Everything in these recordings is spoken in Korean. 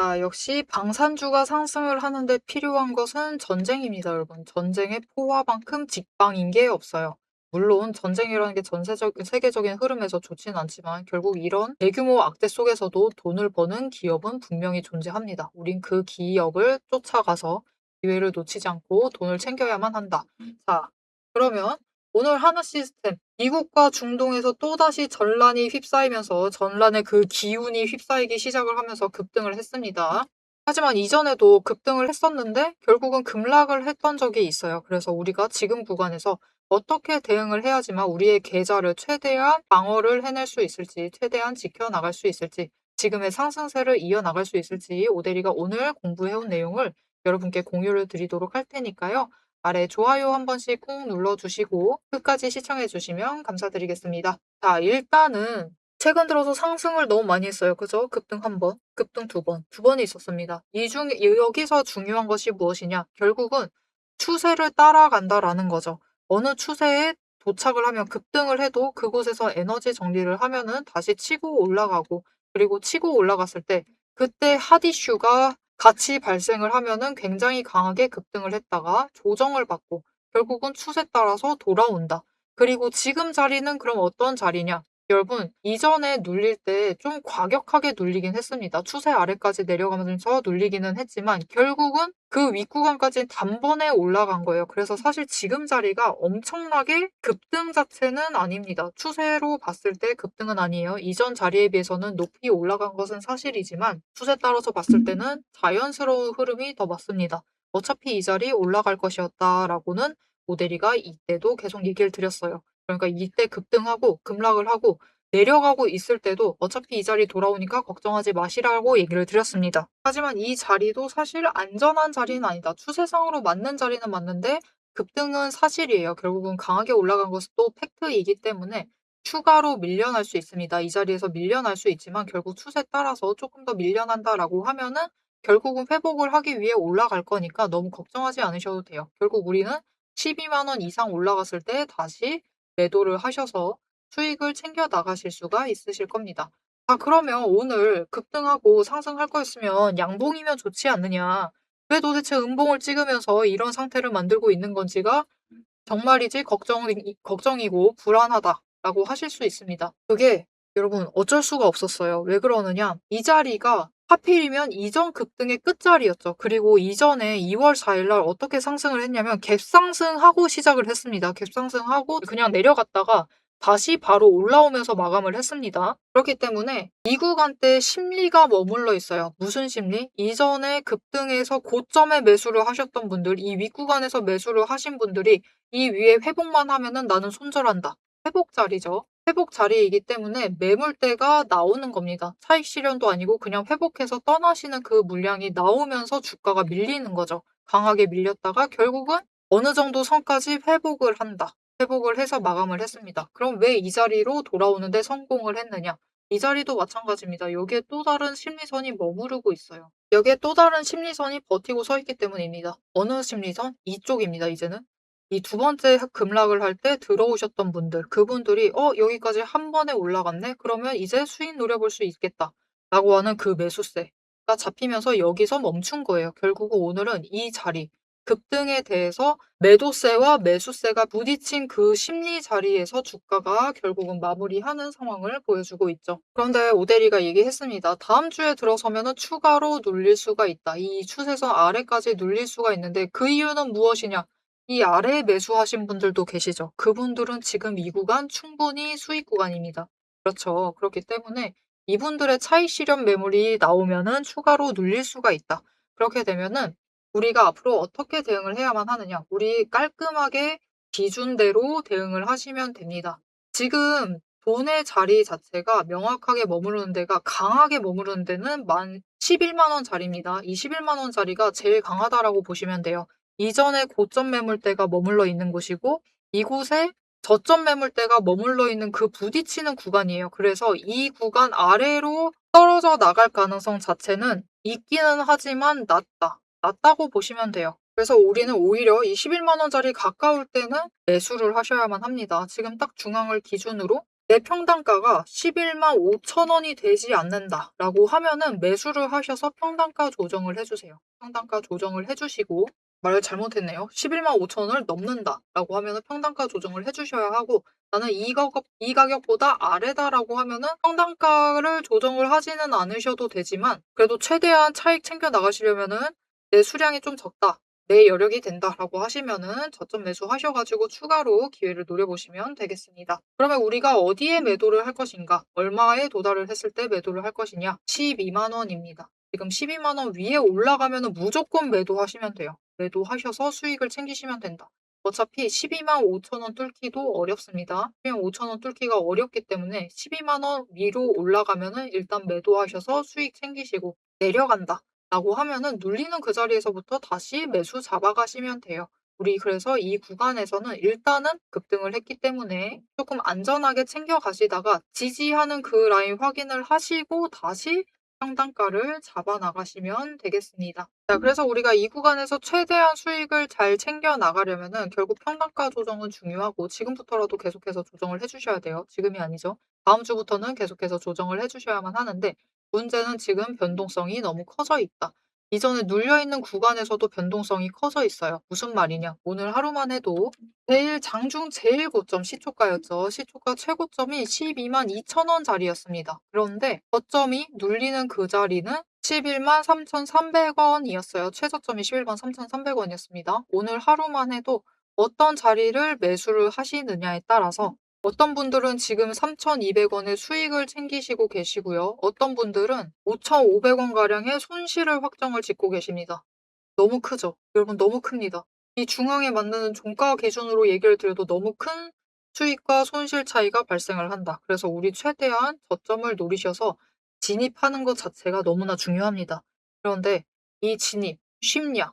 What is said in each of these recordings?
자, 역시 방산주가 상승을 하는데 필요한 것은 전쟁입니다, 여러분. 전쟁의 포화만큼 직방인 게 없어요. 물론 전쟁이라는 게 세계적인 흐름에서 좋지는 않지만 결국 이런 대규모 악재 속에서도 돈을 버는 기업은 분명히 존재합니다. 우린 그 기업을 쫓아가서 기회를 놓치지 않고 돈을 챙겨야만 한다. 자, 그러면 오늘 하나 시스템, 미국과 중동에서 또다시 전란이 휩싸이면서 전란의 그 기운이 휩싸이기 시작을 하면서 급등을 했습니다. 하지만 이전에도 급등을 했었는데 결국은 급락을 했던 적이 있어요. 그래서 우리가 지금 구간에서 어떻게 대응을 해야지만 우리의 계좌를 최대한 방어를 해낼 수 있을지, 최대한 지켜나갈 수 있을지, 지금의 상승세를 이어나갈 수 있을지 오대리가 오늘 공부해온 내용을 여러분께 공유를 드리도록 할 테니까요. 아래 좋아요 한 번씩 꾹 눌러주시고 끝까지 시청해주시면 감사드리겠습니다. 자, 일단은 최근 들어서 상승을 너무 많이 했어요. 그죠? 급등 한 번, 급등 두 번, 두 번이 있었습니다. 여기서 중요한 것이 무엇이냐? 결국은 추세를 따라간다라는 거죠. 어느 추세에 도착을 하면 급등을 해도 그곳에서 에너지 정리를 하면은 다시 치고 올라가고 그리고 치고 올라갔을 때 그때 핫 이슈가 같이 발생을 하면은 굉장히 강하게 급등을 했다가 조정을 받고 결국은 추세 따라서 돌아온다. 그리고 지금 자리는 그럼 어떤 자리냐? 여러분, 이전에 눌릴 때 좀 과격하게 눌리긴 했습니다. 추세 아래까지 내려가면서 눌리기는 했지만 결국은 그 윗구간까지 단번에 올라간 거예요. 그래서 사실 지금 자리가 엄청나게 급등 자체는 아닙니다. 추세로 봤을 때 급등은 아니에요. 이전 자리에 비해서는 높이 올라간 것은 사실이지만 추세 따라서 봤을 때는 자연스러운 흐름이 더 맞습니다. 어차피 이 자리 올라갈 것이었다라고는 오대리가 이때도 계속 얘기를 드렸어요. 그러니까 이때 급등하고 급락을 하고 내려가고 있을 때도 어차피 이 자리 돌아오니까 걱정하지 마시라고 얘기를 드렸습니다. 하지만 이 자리도 사실 안전한 자리는 아니다. 추세상으로 맞는 자리는 맞는데 급등은 사실이에요. 결국은 강하게 올라간 것은 또 팩트이기 때문에 추가로 밀려날 수 있습니다. 이 자리에서 밀려날 수 있지만 결국 추세 따라서 조금 더 밀려난다라고 하면은 결국은 회복을 하기 위해 올라갈 거니까 너무 걱정하지 않으셔도 돼요. 결국 우리는 12만 원 이상 올라갔을 때 다시 매도를 하셔서 수익을 챙겨 나가실 수가 있으실 겁니다. 아, 그러면 오늘 급등하고 상승할 거였으면 양봉이면 좋지 않느냐? 왜 도대체 음봉을 찍으면서 이런 상태를 만들고 있는 건지가 정말이지 걱정이고 불안하다라고 하실 수 있습니다. 그게 여러분 어쩔 수가 없었어요. 왜 그러느냐? 이 자리가 하필이면 이전 급등의 끝자리였죠. 그리고 이전에 2월 4일 날 어떻게 상승을 했냐면 갭상승하고 시작을 했습니다. 갭상승하고 그냥 내려갔다가 다시 바로 올라오면서 마감을 했습니다. 그렇기 때문에 이 구간대 심리가 머물러 있어요. 무슨 심리? 이전에 급등해서 고점에 매수를 하셨던 분들, 이 윗구간에서 매수를 하신 분들이 이 위에 회복만 하면은 나는 손절한다. 회복 자리죠. 회복 자리이기 때문에 매물대가 나오는 겁니다. 차익 실현도 아니고 그냥 회복해서 떠나시는 그 물량이 나오면서 주가가 밀리는 거죠. 강하게 밀렸다가 결국은 어느 정도 선까지 회복을 한다. 회복을 해서 마감을 했습니다. 그럼 왜 이 자리로 돌아오는데 성공을 했느냐? 이 자리도 마찬가지입니다. 여기에 또 다른 심리선이 머무르고 있어요. 여기에 또 다른 심리선이 버티고 서 있기 때문입니다. 어느 심리선? 이쪽입니다, 이제는. 이 두 번째 급락을 할 때 들어오셨던 분들, 그분들이 여기까지 한 번에 올라갔네? 그러면 이제 수익 노려볼 수 있겠다. 라고 하는 그 매수세가 잡히면서 여기서 멈춘 거예요. 결국은 오늘은 이 자리, 급등에 대해서 매도세와 매수세가 부딪힌 그 심리 자리에서 주가가 결국은 마무리하는 상황을 보여주고 있죠. 그런데 오대리가 얘기했습니다. 다음 주에 들어서면은 추가로 눌릴 수가 있다. 이 추세선 아래까지 눌릴 수가 있는데 그 이유는 무엇이냐? 이 아래에 매수하신 분들도 계시죠. 그분들은 지금 이 구간 충분히 수익 구간입니다. 그렇죠. 그렇기 때문에 이분들의 차익 실현 매물이 나오면은 추가로 눌릴 수가 있다. 그렇게 되면은 우리가 앞으로 어떻게 대응을 해야만 하느냐? 우리 깔끔하게 기준대로 대응을 하시면 됩니다. 지금 돈의 자리 자체가 명확하게 머무르는 데가 강하게 머무르는 데는 11만 원짜리입니다. 이 11만 원짜리가 제일 강하다라고 보시면 돼요. 이전에 고점 매물대가 머물러 있는 곳이고 이곳에 저점 매물대가 머물러 있는 그 부딪히는 구간이에요. 그래서 이 구간 아래로 떨어져 나갈 가능성 자체는 있기는 하지만 낮다고 보시면 돼요. 그래서 우리는 오히려 이 11만 원짜리 가까울 때는 매수를 하셔야만 합니다. 지금 딱 중앙을 기준으로 내 평단가가 11만 5천 원이 되지 않는다라고 하면은 매수를 하셔서 평단가 조정을 해주세요. 평단가 조정을 해주시고, 말을 잘못했네요. 11만 5천 원을 넘는다라고 하면은 평단가 조정을 해주셔야 하고, 나는 이 가격보다 아래다라고 하면은 평단가를 조정을 하지는 않으셔도 되지만, 그래도 최대한 차익 챙겨 나가시려면은 내 수량이 좀 적다, 내 여력이 된다라고 하시면은 저점 매수하셔가지고 추가로 기회를 노려보시면 되겠습니다. 그러면 우리가 어디에 매도를 할 것인가? 얼마에 도달을 했을 때 매도를 할 것이냐? 12만 원입니다. 지금 12만 원 위에 올라가면은 무조건 매도하시면 돼요. 매도하셔서 수익을 챙기시면 된다. 어차피 12만 5천 원 뚫기도 어렵습니다. 12만 5천 원 뚫기가 어렵기 때문에 12만 원 위로 올라가면은 일단 매도하셔서 수익 챙기시고, 내려간다 라고 하면은 눌리는 그 자리에서부터 다시 매수 잡아가시면 돼요. 우리 그래서 이 구간에서는 일단은 급등을 했기 때문에 조금 안전하게 챙겨가시다가 지지하는 그 라인 확인을 하시고 다시 상단가를 잡아 나가시면 되겠습니다. 자, 그래서 우리가 이 구간에서 최대한 수익을 잘 챙겨 나가려면은 결국 평단가 조정은 중요하고, 지금부터라도 계속해서 조정을 해주셔야 돼요. 지금이 아니죠. 다음 주부터는 계속해서 조정을 해주셔야만 하는데, 문제는 지금 변동성이 너무 커져 있다. 이전에 눌려있는 구간에서도 변동성이 커져 있어요. 무슨 말이냐? 오늘 하루만 해도 장중 제일 고점 시초가였죠. 시초가 최고점이 12만 2천 원짜리였습니다. 그런데 저점이 눌리는 그 자리는 11만 3,300원이었어요. 최저점이 11만 3,300원이었습니다. 오늘 하루만 해도 어떤 자리를 매수를 하시느냐에 따라서 어떤 분들은 지금 3,200원의 수익을 챙기시고 계시고요. 어떤 분들은 5,500원가량의 손실을 확정을 짓고 계십니다. 너무 크죠? 여러분, 너무 큽니다. 이 중앙에 맞는 종가 기준으로 얘기를 드려도 너무 큰 수익과 손실 차이가 발생을 한다. 그래서 우리 최대한 저점을 노리셔서 진입하는 것 자체가 너무나 중요합니다. 그런데 이 진입 쉽냐?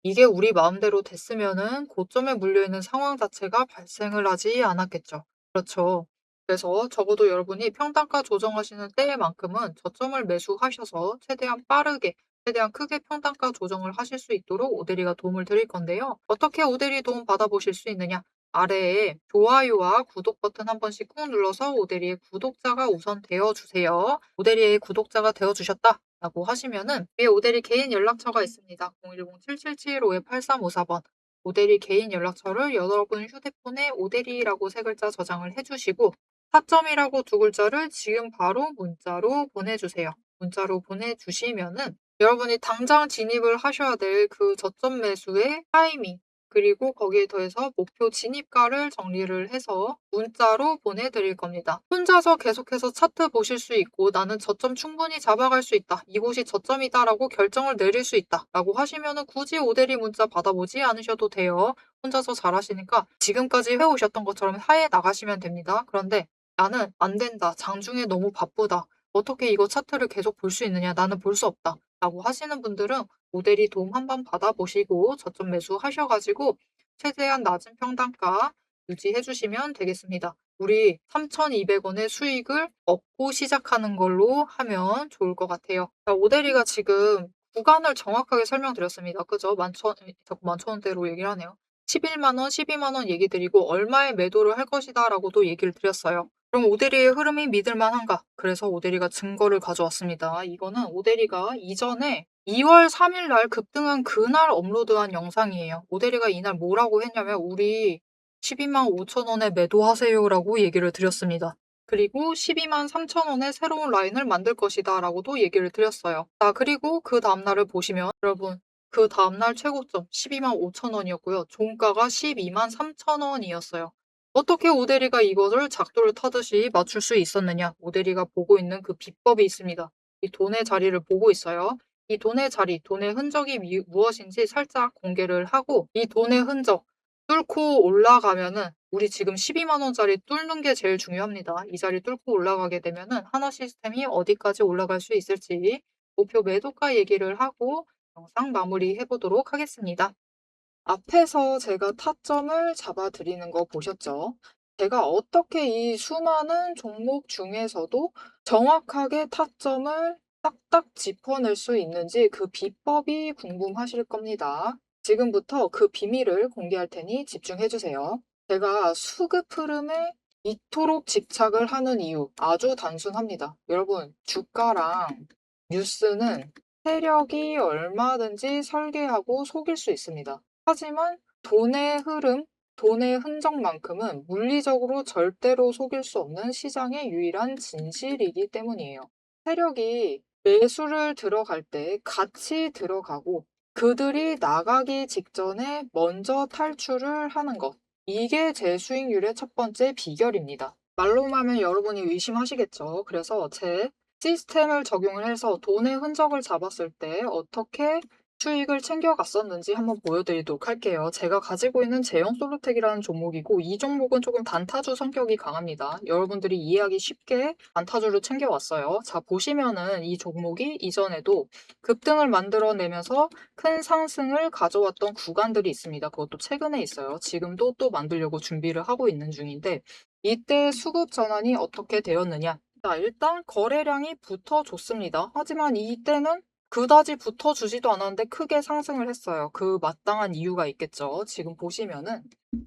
이게 우리 마음대로 됐으면은 고점에 물려있는 상황 자체가 발생을 하지 않았겠죠. 그렇죠. 그래서 적어도 여러분이 평단가 조정하시는 때만큼은 저점을 매수하셔서 최대한 빠르게, 최대한 크게 평단가 조정을 하실 수 있도록 오대리가 도움을 드릴 건데요. 어떻게 오대리 도움 받아보실 수 있느냐? 아래에 좋아요와 구독 버튼 한 번씩 꾹 눌러서 오대리의 구독자가 우선 되어주세요. 오대리의 구독자가 되어주셨다 라고 하시면은 위에 오대리 개인 연락처가 있습니다. 010-7775-8354번. 오대리 개인 연락처를 여러분 휴대폰에 오대리라고 세 글자 저장을 해주시고, 타점이라고 두 글자를 지금 바로 문자로 보내주세요. 문자로 보내주시면은 여러분이 당장 진입을 하셔야 될 그 저점 매수의 타이밍, 그리고 거기에 더해서 목표 진입가를 정리를 해서 문자로 보내드릴 겁니다. 혼자서 계속해서 차트 보실 수 있고, 나는 저점 충분히 잡아갈 수 있다, 이곳이 저점이다라고 결정을 내릴 수 있다 라고 하시면은 굳이 오대리 문자 받아보지 않으셔도 돼요. 혼자서 잘하시니까 지금까지 해오셨던 것처럼 하에 나가시면 됩니다. 그런데 나는 안 된다, 장중에 너무 바쁘다, 어떻게 이거 차트를 계속 볼 수 있느냐, 나는 볼 수 없다 라고 하시는 분들은 모델이 도움 한번 받아보시고 저점 매수하셔가지고 최대한 낮은 평단가 유지해 주시면 되겠습니다. 우리 3,200원의 수익을 얻고 시작하는 걸로 하면 좋을 것 같아요. 자, 오대리가 지금 구간을 정확하게 설명드렸습니다. 그죠? 자꾸 만천 원대로 얘기를 하네요. 11만 원, 12만 원 얘기 드리고 얼마에 매도를 할 것이다 라고도 얘기를 드렸어요. 그럼 오대리의 흐름이 믿을만한가? 그래서 오대리가 증거를 가져왔습니다. 이거는 오대리가 이전에 2월 3일 날 급등한 그날 업로드한 영상이에요. 오대리가 이날 뭐라고 했냐면 우리 12만 5천 원에 매도하세요라고 얘기를 드렸습니다. 그리고 12만 3천 원에 새로운 라인을 만들 것이다 라고도 얘기를 드렸어요. 자, 그리고 그 다음날을 보시면 여러분, 그 다음날 최고점 12만 5천 원이었고요. 종가가 12만 3천 원이었어요. 어떻게 오대리가 이것을 작두를 타듯이 맞출 수 있었느냐? 오대리가 보고 있는 그 비법이 있습니다. 이 돈의 자리를 보고 있어요. 이 돈의 자리, 돈의 흔적이 무엇인지 살짝 공개를 하고, 이 돈의 흔적 뚫고 올라가면은 우리 지금 12만 원짜리 뚫는 게 제일 중요합니다. 이 자리 뚫고 올라가게 되면은 하나 시스템이 어디까지 올라갈 수 있을지 목표 매도가 얘기를 하고 영상 마무리해 보도록 하겠습니다. 앞에서 제가 타점을 잡아드리는 거 보셨죠? 제가 어떻게 이 수많은 종목 중에서도 정확하게 타점을 딱딱 짚어낼 수 있는지 그 비법이 궁금하실 겁니다. 지금부터 그 비밀을 공개할 테니 집중해 주세요. 제가 수급 흐름에 이토록 집착을 하는 이유 아주 단순합니다. 여러분, 주가랑 뉴스는 세력이 얼마든지 설계하고 속일 수 있습니다. 하지만 돈의 흐름, 돈의 흔적만큼은 물리적으로 절대로 속일 수 없는 시장의 유일한 진실이기 때문이에요. 세력이 매수를 들어갈 때 같이 들어가고 그들이 나가기 직전에 먼저 탈출을 하는 것. 이게 제 수익률의 첫 번째 비결입니다. 말로만 하면 여러분이 의심하시겠죠. 그래서 제 시스템을 적용을 해서 돈의 흔적을 잡았을 때 어떻게 수익을 챙겨갔었는지 한번 보여드리도록 할게요. 제가 가지고 있는 제형 솔루텍이라는 종목이고 이 종목은 조금 단타주 성격이 강합니다. 여러분들이 이해하기 쉽게 단타주를 챙겨왔어요. 자, 보시면은 이 종목이 이전에도 급등을 만들어내면서 큰 상승을 가져왔던 구간들이 있습니다. 그것도 최근에 있어요. 지금도 또 만들려고 준비를 하고 있는 중인데 이때 수급 전환이 어떻게 되었느냐? 자, 일단 거래량이 붙어줬습니다. 하지만 이때는 그다지 붙어주지도 않았는데 크게 상승을 했어요. 그 마땅한 이유가 있겠죠. 지금 보시면은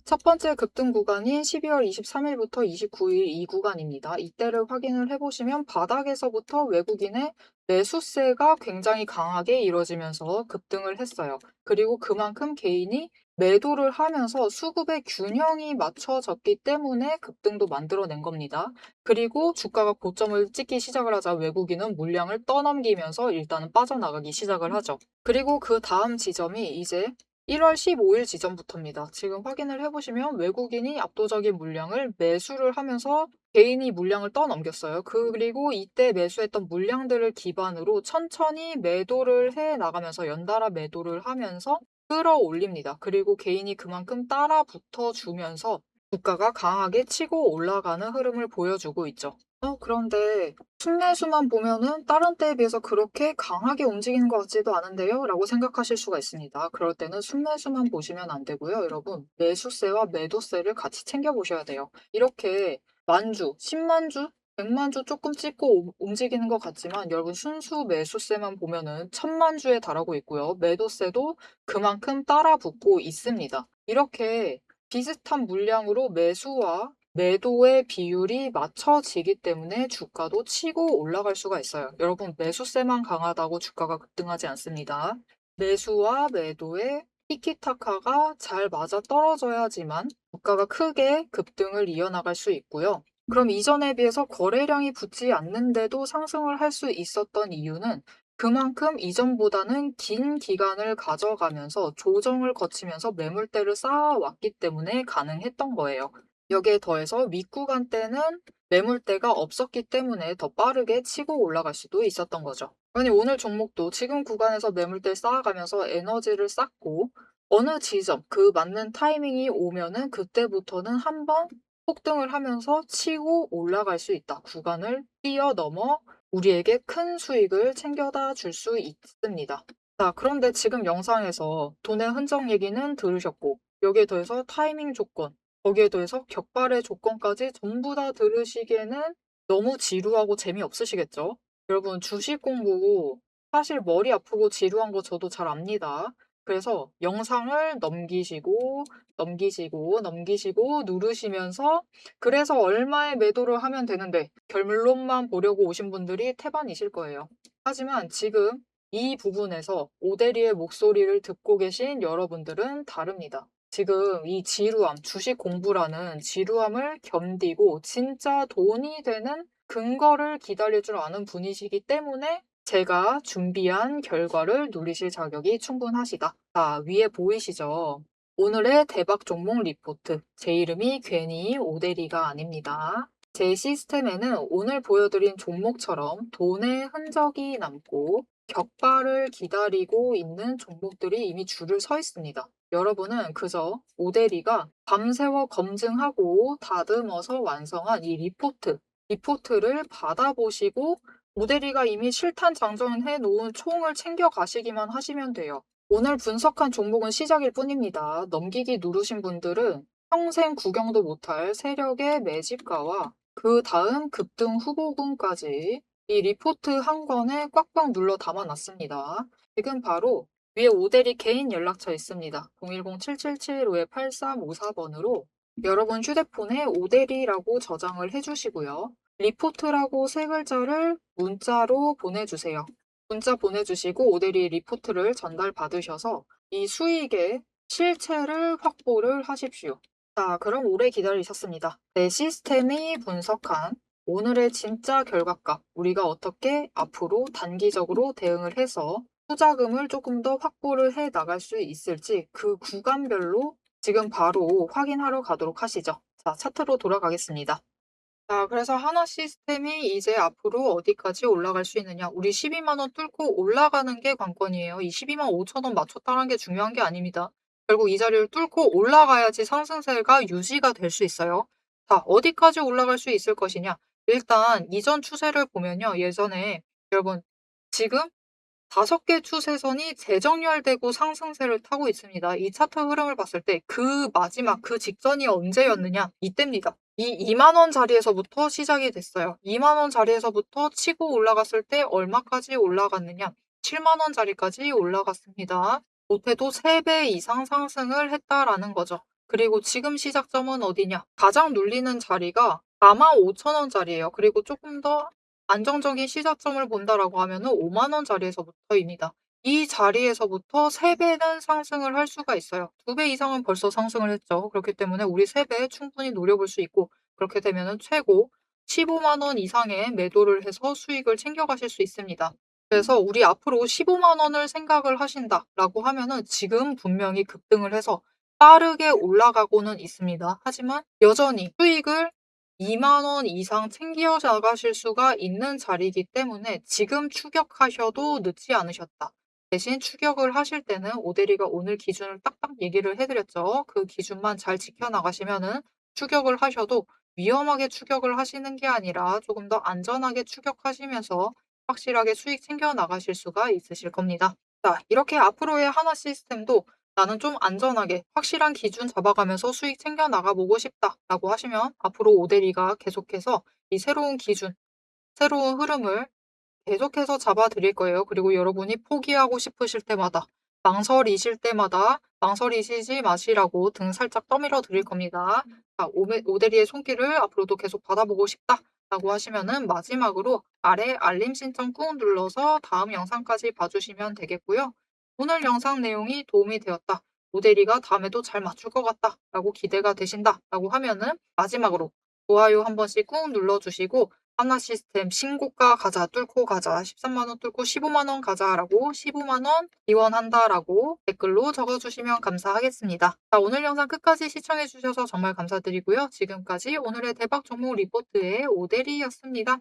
첫 번째 급등 구간인 12월 23일부터 29일 이 구간입니다. 이때를 확인을 해보시면 바닥에서부터 외국인의 매수세가 굉장히 강하게 이루어지면서 급등을 했어요. 그리고 그만큼 개인이 매도를 하면서 수급의 균형이 맞춰졌기 때문에 급등도 만들어낸 겁니다. 그리고 주가가 고점을 찍기 시작을 하자 외국인은 물량을 떠넘기면서 일단은 빠져나가기 시작을 하죠. 그리고 그 다음 지점이 이제 1월 15일 지점부터입니다. 지금 확인을 해보시면 외국인이 압도적인 물량을 매수를 하면서 개인이 물량을 떠넘겼어요. 그리고 이때 매수했던 물량들을 기반으로 천천히 매도를 해 나가면서 연달아 매도를 하면서 끌어올립니다. 그리고 개인이 그만큼 따라 붙어주면서 주가가 강하게 치고 올라가는 흐름을 보여주고 있죠. 그런데 순매수만 보면은 다른 때에 비해서 그렇게 강하게 움직이는 것 같지도 않은데요? 라고 생각하실 수가 있습니다. 그럴 때는 순매수만 보시면 안 되고요. 여러분, 매수세와 매도세를 같이 챙겨보셔야 돼요. 이렇게 만주, 10만주, 100만주 조금 찍고 움직이는 것 같지만 여러분 순수 매수세만 보면은 1000만주에 달하고 있고요. 매도세도 그만큼 따라 붙고 있습니다. 이렇게 비슷한 물량으로 매수와 매도의 비율이 맞춰지기 때문에 주가도 치고 올라갈 수가 있어요. 여러분, 매수세만 강하다고 주가가 급등하지 않습니다. 매수와 매도의 티키타카가 잘 맞아 떨어져야지만 주가가 크게 급등을 이어나갈 수 있고요. 그럼 이전에 비해서 거래량이 붙지 않는데도 상승을 할 수 있었던 이유는 그만큼 이전보다는 긴 기간을 가져가면서 조정을 거치면서 매물대를 쌓아왔기 때문에 가능했던 거예요. 여기에 더해서 윗구간 때는 매물대가 없었기 때문에 더 빠르게 치고 올라갈 수도 있었던 거죠. 아니, 오늘 종목도 지금 구간에서 매물대 쌓아가면서 에너지를 쌓고 어느 지점, 그 맞는 타이밍이 오면은 그때부터는 한번 폭등을 하면서 치고 올라갈 수 있다. 구간을 뛰어넘어 우리에게 큰 수익을 챙겨다 줄 수 있습니다. 자, 그런데 지금 영상에서 돈의 흔적 얘기는 들으셨고, 여기에 더해서 타이밍 조건, 거기에 더해서 격발의 조건까지 전부 다 들으시기에는 너무 지루하고 재미없으시겠죠? 여러분, 주식 공부 사실 머리 아프고 지루한 거 저도 잘 압니다. 그래서 영상을 넘기시고 누르시면서 그래서 얼마에 매도를 하면 되는데 결론만 보려고 오신 분들이 태반이실 거예요. 하지만 지금 이 부분에서 오대리의 목소리를 듣고 계신 여러분들은 다릅니다. 지금 이 지루함, 주식 공부라는 지루함을 견디고 진짜 돈이 되는 근거를 기다릴 줄 아는 분이시기 때문에 제가 준비한 결과를 누리실 자격이 충분하시다. 자, 위에 보이시죠? 오늘의 대박 종목 리포트. 제 이름이 괜히 오대리가 아닙니다. 제 시스템에는 오늘 보여드린 종목처럼 돈의 흔적이 남고 격발을 기다리고 있는 종목들이 이미 줄을 서 있습니다. 여러분은 그저 오대리가 밤새워 검증하고 다듬어서 완성한 이 리포트를 받아보시고 오대리가 이미 실탄 장전해 놓은 총을 챙겨 가시기만 하시면 돼요. 오늘 분석한 종목은 시작일 뿐입니다. 넘기기 누르신 분들은 평생 구경도 못할 세력의 매집가와 그 다음 급등 후보군까지 이 리포트 한 권에 꽉꽉 눌러 담아놨습니다. 지금 바로 위에 오대리 개인 연락처 있습니다. 010-7775-8354번으로 여러분 휴대폰에 오대리라고 저장을 해주시고요. 리포트라고 세 글자를 문자로 보내주세요. 문자 보내주시고 오대리 리포트를 전달받으셔서 이 수익의 실체를 확보를 하십시오. 자, 그럼 오래 기다리셨습니다. 내 시스템이 분석한 오늘의 진짜 결과값, 우리가 어떻게 앞으로 단기적으로 대응을 해서 투자금을 조금 더 확보를 해 나갈 수 있을지 그 구간별로 지금 바로 확인하러 가도록 하시죠. 자, 차트로 돌아가겠습니다. 자, 그래서 하나 시스템이 이제 앞으로 어디까지 올라갈 수 있느냐. 우리 12만 원 뚫고 올라가는 게 관건이에요. 이 12만 5천 원 맞췄다는 게 중요한 게 아닙니다. 결국 이 자리를 뚫고 올라가야지 상승세가 유지가 될 수 있어요. 자, 어디까지 올라갈 수 있을 것이냐. 일단 이전 추세를 보면요. 예전에 여러분 지금 5개 추세선이 재정렬되고 상승세를 타고 있습니다. 이 차트 흐름을 봤을 때 그 마지막 그 직전이 언제였느냐? 이때입니다. 이 2만 원 자리에서부터 시작이 됐어요. 2만 원 자리에서부터 치고 올라갔을 때 얼마까지 올라갔느냐? 7만 원 자리까지 올라갔습니다. 못해도 3배 이상 상승을 했다라는 거죠. 그리고 지금 시작점은 어디냐? 가장 눌리는 자리가 4만 5천 원 자리예요. 그리고 조금 더 안정적인 시작점을 본다라고 하면은 5만 원 자리에서부터입니다. 이 자리에서부터 3배는 상승을 할 수가 있어요. 2배 이상은 벌써 상승을 했죠. 그렇기 때문에 우리 3배 충분히 노려볼 수 있고 그렇게 되면은 최고 15만 원 이상의 매도를 해서 수익을 챙겨가실 수 있습니다. 그래서 우리 앞으로 15만 원을 생각을 하신다라고 하면은 지금 분명히 급등을 해서 빠르게 올라가고는 있습니다. 하지만 여전히 수익을 2만 원 이상 챙겨 나가실 수가 있는 자리이기 때문에 지금 추격하셔도 늦지 않으셨다. 대신 추격을 하실 때는 오대리가 오늘 기준을 딱딱 얘기를 해드렸죠. 그 기준만 잘 지켜나가시면은 추격을 하셔도 위험하게 추격을 하시는 게 아니라 조금 더 안전하게 추격하시면서 확실하게 수익 챙겨 나가실 수가 있으실 겁니다. 자, 이렇게 앞으로의 하나 시스템도 나는 좀 안전하게 확실한 기준 잡아가면서 수익 챙겨 나가보고 싶다라고 하시면 앞으로 오대리가 계속해서 이 새로운 기준, 새로운 흐름을 계속해서 잡아 드릴 거예요. 그리고 여러분이 포기하고 싶으실 때마다, 망설이실 때마다 망설이시지 마시라고 등 살짝 떠밀어 드릴 겁니다. 자, 오대리의 손길을 앞으로도 계속 받아보고 싶다라고 하시면은 마지막으로 아래 알림 신청 꾹 눌러서 다음 영상까지 봐주시면 되겠고요. 오늘 영상 내용이 도움이 되었다. 오대리가 다음에도 잘 맞출 것 같다라고 기대가 되신다라고 하면은 마지막으로 좋아요 한 번씩 꾹 눌러주시고 하나 시스템 신고가 가자 뚫고 가자 13만 원 뚫고 15만 원 가자라고 15만 원 지원한다라고 댓글로 적어주시면 감사하겠습니다. 자, 오늘 영상 끝까지 시청해주셔서 정말 감사드리고요. 지금까지 오늘의 대박 종목 리포트의 오대리였습니다.